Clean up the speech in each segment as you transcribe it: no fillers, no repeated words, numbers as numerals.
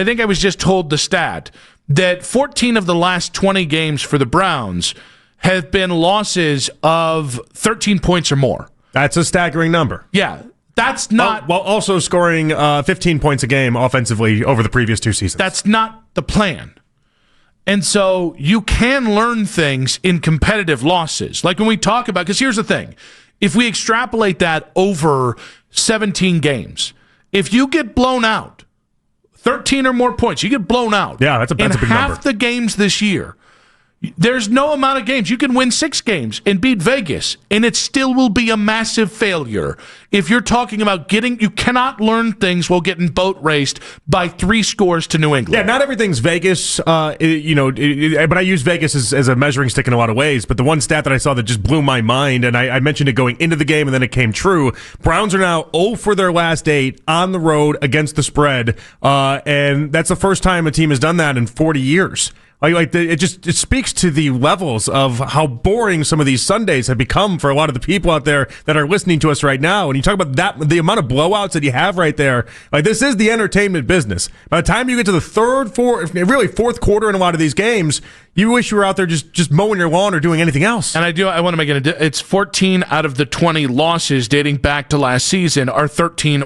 think I was just told the stat that 14 of the last 20 games for the Browns have been losses of 13 points or more. That's a staggering number. Yeah, that's not... While also scoring 15 points a game offensively over the previous 2 seasons. That's not the plan. And so you can learn things in competitive losses. Like when we talk about... Because here's the thing. If we extrapolate that over 17 games, if you get blown out, 13 or more points, you get blown out. Yeah, that's a big number. In half the games this year, there's no amount of games. You can win 6 games and beat Vegas, and it still will be a massive failure. If you're talking about you cannot learn things while getting boat raced by 3 scores to New England. Yeah, not everything's Vegas, but I use Vegas as a measuring stick in a lot of ways. But the one stat that I saw that just blew my mind, and I mentioned it going into the game, and then it came true. Browns are now 0 for their last 8 on the road against the spread, and that's the first time a team has done that in 40 years. It speaks to the levels of how boring some of these Sundays have become for a lot of the people out there that are listening to us right now. And you talk about the amount of blowouts that you have right there. This is the entertainment business. By the time you get to the fourth quarter in a lot of these games, you wish you were out there just mowing your lawn or doing anything else. And I want to make it's 14 out of the 20 losses dating back to last season are 13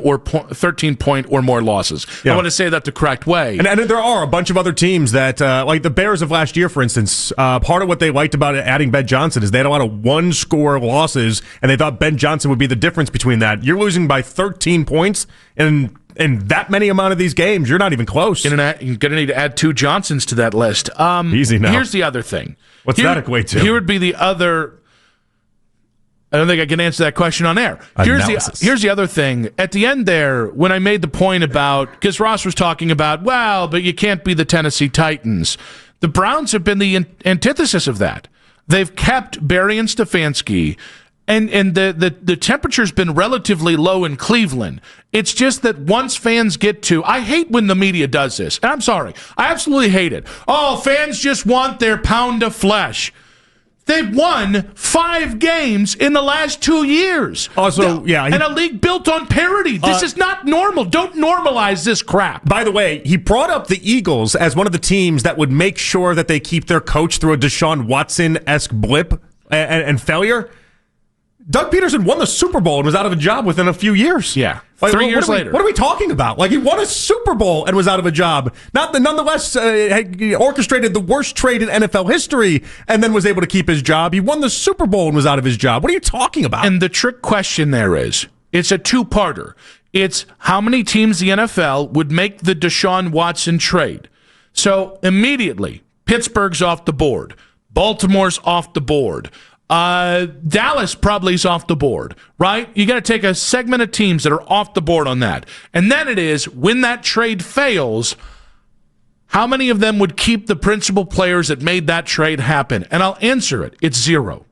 point or more losses. Yeah. I want to say that the correct way. And there are a bunch of other teams that, like the Bears of last year, for instance, part of what they liked about adding Ben Johnson is they had a lot of one-score losses, and they thought Ben Johnson would be the difference between that. You're losing by 13 points, and in that many amount of these games, you're not even close. You're going to need to add 2 Johnsons to that list. Easy now. Here's the other thing. What's that equate to? Here would be the other... I don't think I can answer that question on air. Here's the other thing. At the end there, when I made the point about... Because Ross was talking about, but you can't be the Tennessee Titans. The Browns have been the antithesis of that. They've kept Barry and Stefanski... And the temperature's been relatively low in Cleveland. It's just that once fans get to... I hate when the media does this. And I'm sorry. I absolutely hate it. Oh, fans just want their pound of flesh. They've won 5 games in the last 2 years. Also, and a league built on parity. This is not normal. Don't normalize this crap. By the way, he brought up the Eagles as one of the teams that would make sure that they keep their coach through a Deshaun Watson-esque blip and failure. Doug Peterson won the Super Bowl and was out of a job within a few years. Yeah. 3 years later. What are we talking about? He won a Super Bowl and was out of a job. Nonetheless, he orchestrated the worst trade in NFL history and then was able to keep his job. He won the Super Bowl and was out of his job. What are you talking about? And the trick question there is, it's a 2-parter. It's how many teams the NFL would make the Deshaun Watson trade. So immediately, Pittsburgh's off the board. Baltimore's off the board. Dallas probably is off the board, right? You got to take a segment of teams that are off the board on that. And then it is, when that trade fails, how many of them would keep the principal players that made that trade happen? And I'll answer it. It's 0.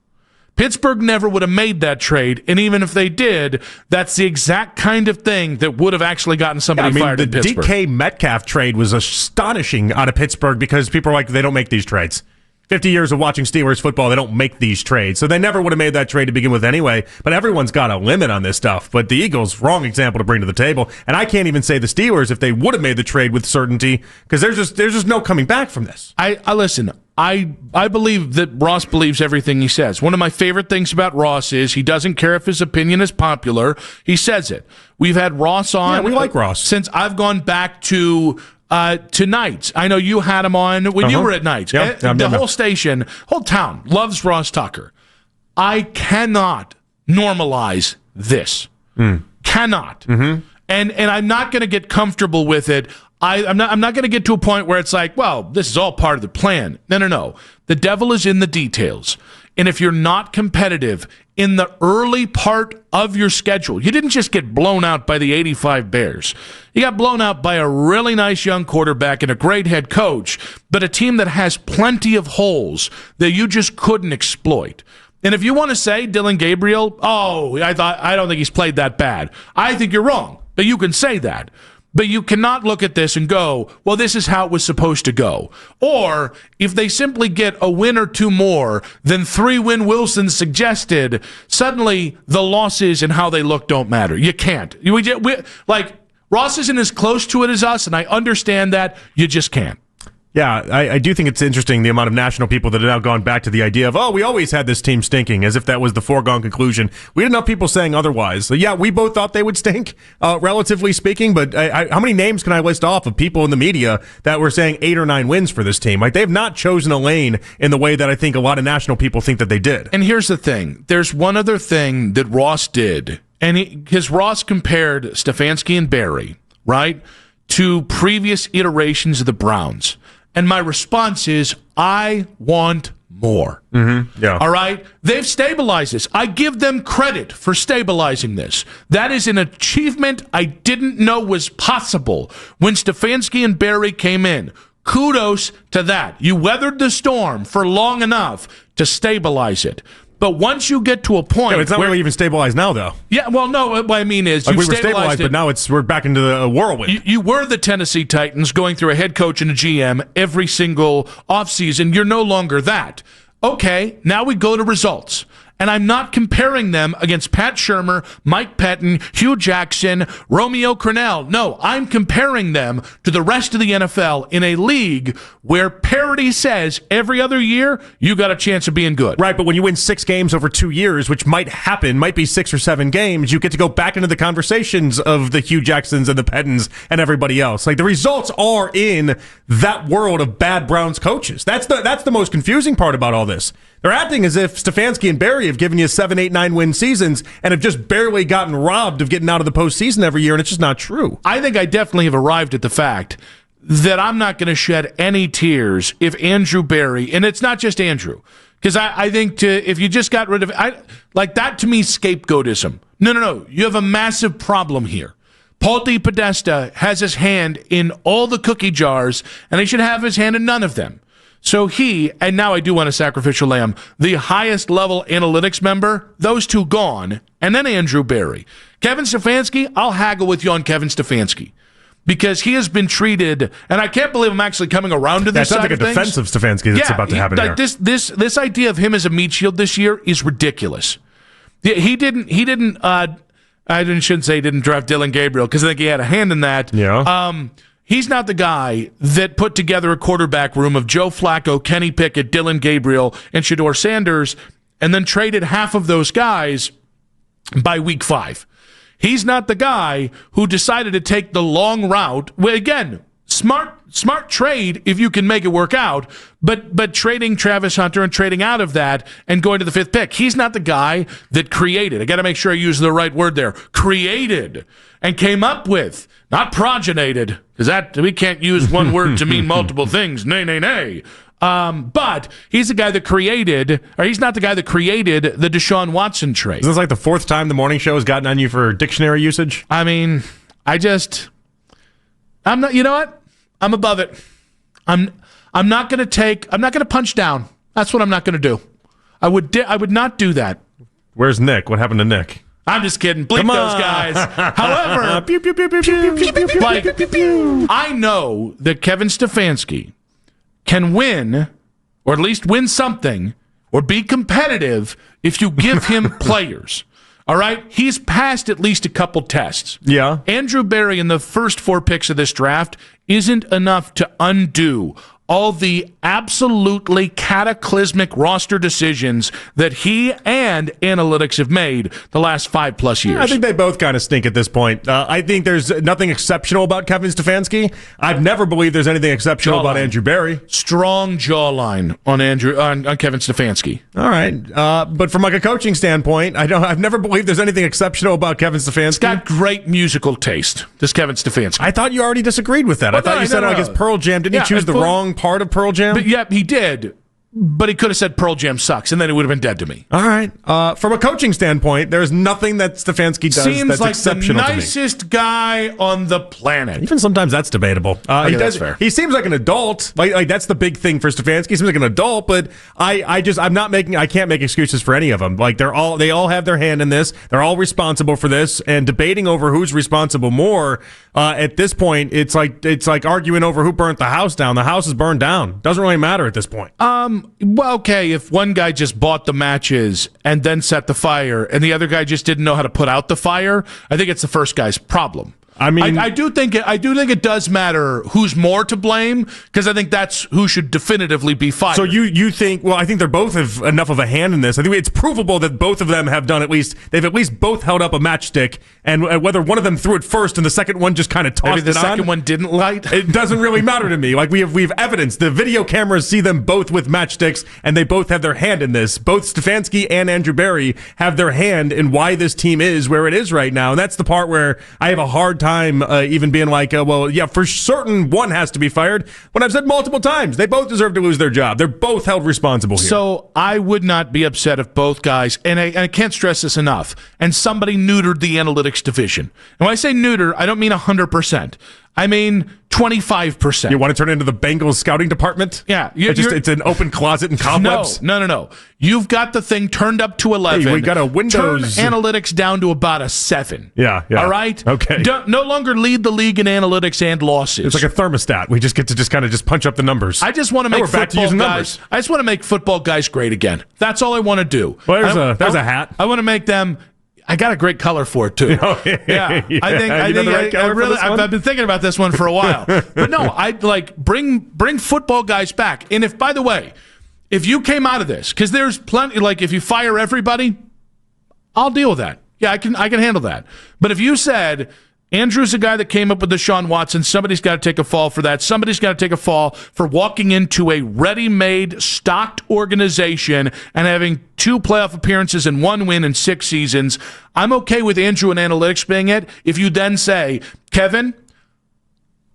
Pittsburgh never would have made that trade, and even if they did, that's the exact kind of thing that would have actually gotten somebody fired in Pittsburgh. The DK Metcalf trade was astonishing out of Pittsburgh because people are like, they don't make these trades. 50 years of watching Steelers football, they don't make these trades. So they never would have made that trade to begin with anyway. But everyone's got a limit on this stuff. But the Eagles, wrong example to bring to the table. And I can't even say the Steelers if they would have made the trade with certainty because there's just no coming back from this. I listen. I believe that Ross believes everything he says. One of my favorite things about Ross is he doesn't care if his opinion is popular. He says it. We've had Ross on. Yeah, we like Ross. Since I've gone back to Nights. I know you had him on when you were at Nights. Yeah, the whole station, whole town loves Ross Tucker. I cannot normalize this. Cannot. Mm-hmm. And I'm not going to get comfortable with it. I'm not going to get to a point where it's like, well, this is all part of the plan. No. The devil is in the details. And if you're not competitive in the early part of your schedule, you didn't just get blown out by the 85 Bears. You got blown out by a really nice young quarterback and a great head coach, but a team that has plenty of holes that you just couldn't exploit. And if you want to say Dylan Gabriel, I don't think he's played that bad. I think you're wrong, but you can say that. But you cannot look at this and go, well, this is how it was supposed to go. Or if they simply get a win or 2 more than 3 win Wilson suggested, suddenly the losses and how they look don't matter. You can't. Ross isn't as close to it as us, and I understand that. You just can't. Yeah, I do think it's interesting the amount of national people that have now gone back to the idea of, we always had this team stinking, as if that was the foregone conclusion. We had enough people saying otherwise. So, yeah, we both thought they would stink, relatively speaking, but how many names can I list off of people in the media that were saying 8 or 9 wins for this team? Like, they've not chosen a lane in the way that I think a lot of national people think that they did. And here's the thing. There's one other thing that Ross did, and because Ross compared Stefanski and Barry, right, to previous iterations of the Browns. And my response is, I want more. Mm-hmm. Yeah. All right? They've stabilized this. I give them credit for stabilizing this. That is an achievement I didn't know was possible when Stefanski and Barry came in. Kudos to that. You weathered the storm for long enough to stabilize it. But once you get to a point, it's not really even stabilized now, though. Yeah, well, no. What I mean is, we were stabilized, but now we're back into the whirlwind. You were the Tennessee Titans, going through a head coach and a GM every single offseason. You're no longer that. Okay, now we go to results. And I'm not comparing them against Pat Shurmur, Mike Pettin, Hugh Jackson, Romeo Crennel. No, I'm comparing them to the rest of the NFL in a league where parity says every other year you got a chance of being good. Right, but when you win 6 games over 2 years, which might happen, might be 6 or 7 games, you get to go back into the conversations of the Hugh Jacksons and the Pettins and everybody else. Like, the results are in that world of bad Browns coaches. That's the most confusing part about all this. They're acting as if Stefanski and Barry have given you 7, 8, 9 win seasons and have just barely gotten robbed of getting out of the postseason every year, and it's just not true. I think I definitely have arrived at the fact that I'm not going to shed any tears if Andrew Barry, and it's not just Andrew, because I think if you just got rid of like that, to me, scapegoatism. No. You have a massive problem here. Paul DePodesta has his hand in all the cookie jars, and he should have his hand in none of them. So and now I do want a sacrificial lamb, the highest level analytics member, those two gone, and then Andrew Barry. Kevin Stefanski, I'll haggle with you on Kevin Stefanski because he has been treated, and I can't believe I'm actually coming around to this side of things. It sounds like a defensive Stefanski that's about to happen here. This idea of him as a meat shield this year is ridiculous. He didn't draft Dillon Gabriel because I think he had a hand in that. Yeah. He's not the guy that put together a quarterback room of Joe Flacco, Kenny Pickett, Dillon Gabriel, and Shedeur Sanders, and then traded half of those guys by week 5. He's not the guy who decided to take the long route. Well, again, smart trade if you can make it work out, but trading Travis Hunter and trading out of that and going to the 5th pick. He's not the guy that created. I got to make sure I use the right word there. Created and came up with, not progenited, because that we can't use one word to mean multiple things. Nay. But he's the guy that created, or he's not the guy that created the Deshaun Watson trade. Is this like the 4th time the morning show has gotten on you for dictionary usage? I mean, I'm not. You know what? I'm above it. I'm not going to punch down. That's what I'm not going to do. I would not do that. Where's Nick? What happened to Nick? I'm just kidding. Bleep those guys. However, pew, pew, pew, pew, pew, pew, pew, pew, like, pew, pew, pew. I know that Kevin Stefanski can win, or at least win something, or be competitive if you give him players. All right? He's passed at least a couple tests. Yeah. Andrew Barry in the first 4 picks of this draft isn't enough to undo all the absolutely cataclysmic roster decisions that he and analytics have made the last 5+ years. I think they both kind of stink at this point. I think there's nothing exceptional about Kevin Stefanski. I've never believed there's anything exceptional about Andrew Barry. Strong jawline on Kevin Stefanski. All right, but from like a coaching standpoint, I've never believed there's anything exceptional about Kevin Stefanski. He's got great musical taste. This Kevin Stefanski. I thought you already disagreed with that. I thought you said like his Pearl Jam. Didn't he choose the wrong part of Pearl Jam? But yeah, he did. But he could have said Pearl Jam sucks, and then it would have been dead to me. All right. From a coaching standpoint, there's nothing that Stefanski does Seems that's like exceptional the nicest guy on the planet. Even sometimes that's debatable. That's fair. He seems like an adult. Like that's the big thing for Stefanski. He seems like an adult, but I can't make excuses for any of them. Like they all have their hand in this. They're all responsible for this, and debating over who's responsible more. At this point, it's like arguing over who burnt the house down. The house is burned down. Doesn't really matter at this point. Well, okay, if one guy just bought the matches and then set the fire, and the other guy just didn't know how to put out the fire, I think it's the first guy's problem. I mean, I do think it does matter who's more to blame, because I think that's who should definitively be fired. So you think? Well, I think they're both have enough of a hand in this. I think it's provable that both of them have done they've at least both held up a matchstick, and whether one of them threw it first and the second one just kind of tossed maybe the second one didn't light. It doesn't really matter to me. Like we have evidence. The video cameras see them both with matchsticks, and they both have their hand in this. Both Stefanski and Andrew Berry have their hand in why this team is where it is right now, and that's the part where I have a hard time even being like, well, yeah, for certain one has to be fired. When I've said multiple times, they both deserve to lose their job. They're both held responsible here. So I would not be upset if both guys, and I can't stress this enough, and somebody neutered the analytics division. And when I say neuter, I don't mean 100%. I mean 25%. You want to turn it into the Bengals scouting department? Yeah. It's an open closet and cobwebs? No. You've got the thing turned up to 11. Hey, we got a Windows. Turn analytics down to about a 7. Yeah. All right? Okay. No longer lead the league in analytics and losses. It's like a thermostat. We just get to just punch up the numbers. I just want to make football guys. I just want to make football guys great again. That's all I want to do. Well, there's a hat. I want to make them. I got a great color for it too. Yeah, I've been thinking about this one for a while. But no, I'd like bring football guys back. And if, by the way, if you came out of this, because there's plenty, like if you fire everybody, I'll deal with that. Yeah, I can handle that. But if you said Andrew's the guy that came up with Deshaun Watson, somebody's got to take a fall for that. Somebody's got to take a fall for walking into a ready-made, stocked organization and having 2 playoff appearances and 1 win in 6 seasons. I'm okay with Andrew and analytics being it. If you then say, Kevin,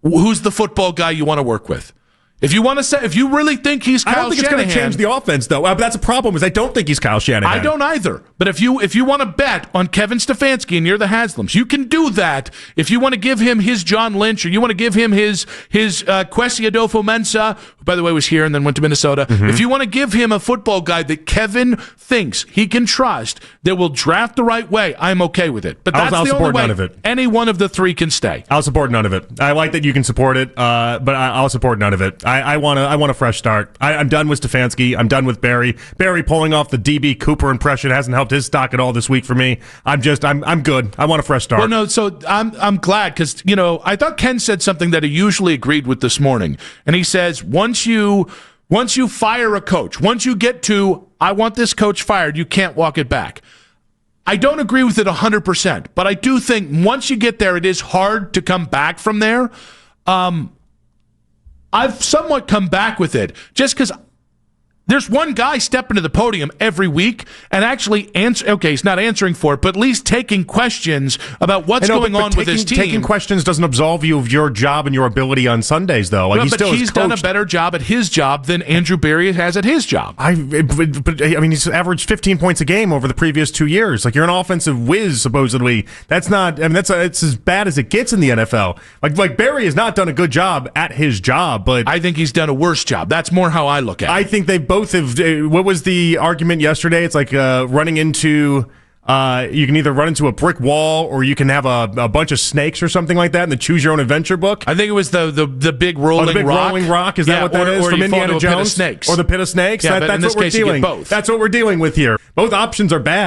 who's the football guy you want to work with? If you want to say, if you really think he's Kyle Shanahan, I don't think it's going to change the offense, though. But that's a problem. Is I don't think he's Kyle Shanahan. I don't either. But if you want to bet on Kevin Stefanski and you're the Haslams, you can do that. If you want to give him his John Lynch, or you want to give him his Kwesi Adolfo-Mensah, who by the way was here and then went to Minnesota. Mm-hmm. If you want to give him a football guy that Kevin thinks he can trust, that will draft the right way, I'm okay with it. But that's I'll the support only way none of it. Any one of the 3 can stay. I'll support none of it. I like that you can support it, but I'll support none of it. I want a fresh start. I'm done with Stefanski. I'm done with Barry. Barry pulling off the DB Cooper impression hasn't helped his stock at all this week for me. I'm good. I want a fresh start. Well, no, so I'm glad, because I thought Ken said something that he usually agreed with this morning, and he says once you fire a coach, once you get to I want this coach fired, you can't walk it back. I don't agree with it 100%, but I do think once you get there, it is hard to come back from there. I've somewhat come back with it just because there's one guy stepping to the podium every week and actually he's not answering for it, but at least taking questions about what's going on with his team. Taking questions doesn't absolve you of your job and your ability on Sundays, though. Like, he's done a better job at his job than Andrew Berry has at his job. But he's averaged 15 points a game over the previous 2 years. Like, you're an offensive whiz, supposedly. That's not. I mean, it's as bad as it gets in the NFL. Like Berry has not done a good job at his job, but I think he's done a worse job. That's more how I look at it. I think they both have. What was the argument yesterday? It's like running into. You can either run into a brick wall or you can have a bunch of snakes or something like that in the Choose Your Own Adventure book. I think it was the big rolling rock. Rolling rock. Is that what that is from Indiana Jones? Pit of snakes. Or the Pit of Snakes? Yeah, That's what we're dealing. That's what we're dealing with here. Both options are bad.